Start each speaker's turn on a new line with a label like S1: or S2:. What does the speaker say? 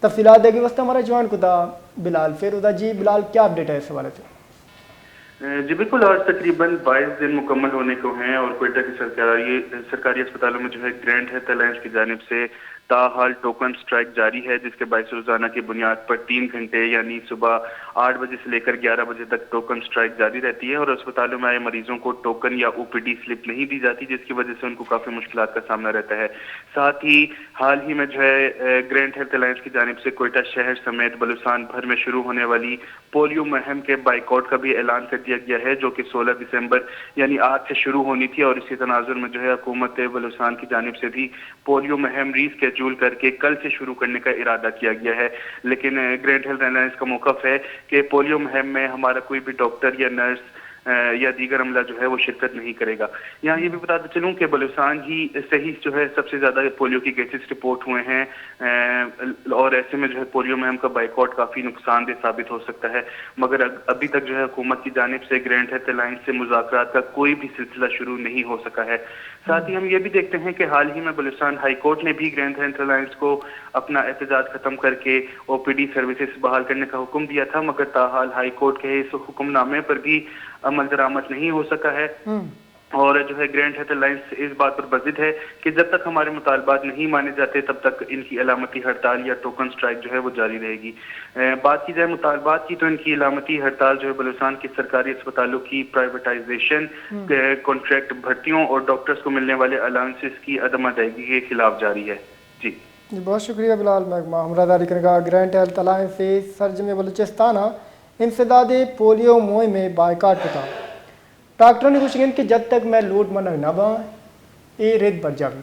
S1: तफसीलात देगी वस्ता हमारा जवान को था बिलाल फेरुदा जी। बिलाल, क्या अपडेट है इस हवाले से?
S2: जी बिल्कुल, आज तकरीबन 22 दिन मुकम्मल होने को हैं और क्वेटा की सरकारी अस्पतालों में जो है ग्रैंड हेल्थ अलायंस की जानिब से ताहाल टोकन स्ट्राइक जारी है, जिसके बायस रोजाना की बुनियाद पर 3 घंटे यानी सुबह 8 बजे से लेकर 11 बजे तक टोकन स्ट्राइक जारी रहती है और अस्पतालों में आए मरीजों को टोकन या ओपीडी स्लिप नहीं दी जाती, जिसकी वजह से उनको काफी मुश्किलात का सामना रहता है। साथ ही हाल ही में जो है ग्रैंड हेल्थ अलायंस की जानिब से क्वेटा शहर समेत बलूचिस्तान भर में शुरू होने वाली पोलियो मुहिम के बाइकआउट का भी ऐलान कर दिया गया है, जो कि 16 दिसंबर यानी आज से शुरू होनी थी और इसी तनाजुर में जो है हुकूमत बलूचिस्तान की जानिब से भी पोलियो मुहिम रीस्केड्यूल करके कल से शुरू करने का इरादा किया गया है। लेकिन ग्रैंड हेल्थ अलायंस का मौक़िफ़ है कि पोलियो मुहिम में हमारा कोई भी डॉक्टर या नर्स या दीगर अमला जो है वो शिरकत नहीं करेगा। यहाँ ये भी बताते चलूँ कि बलूचिस्तान ही से ही जो है सबसे ज़्यादा पोलियो की केसेस रिपोर्ट हुए हैं और ऐसे में जो है पोलियो मुहिम का बाइकआउट काफ़ी नुकसानदेह साबित हो सकता है, मगर अभी तक जो है हुकूमत की जानिब से ग्रैंड हेल्थ अलायंस से मुज़ाकरात का कोई भी सिलसिला शुरू नहीं हो सका है। साथ ही हम ये भी देखते हैं कि हाल ही में बलूचिस्तान हाई कोर्ट ने भी ग्रैंड हेल्थ अलायंस को अपना एहतजाज खत्म करके ओपीडी सर्विसेज बहाल करने का हुक्म दिया था, मगर ताहाल हाई कोर्ट के इस हुक्मनामे पर भी अमल दरामद नहीं हो सका है और जो है ग्रैंड हेल्थ अलायंस इस बात पर बजिद है कि जब तक हमारे मुतालबात नहीं माने जाते तब तक इनकी अलामती हड़ताल या टोकन स्ट्राइक जो है वो जारी रहेगी। बात की जाए मुतालबात की तो इनकी अलामती हड़ताल जो है बलूचिस्तान के सरकारी अस्पतालों की प्राइवेटाइजेशन, कॉन्ट्रैक्ट भर्तियों और डॉक्टर्स को मिलने वाले अलाउंसेस की अदम अदायगी के खिलाफ जारी है। जी
S1: बहुत शुक्रिया बिलाल। महमदारी करेगा ग्रैंड हेल्थ अलायंस से सरजमे बलूचिस्तान इंसदाद पोलियो मुहिम में बाइकाट होता डॉक्टरों ने कुछ कि जब तक मैं लूट मनग ना बा ये रेत बढ़ जाए।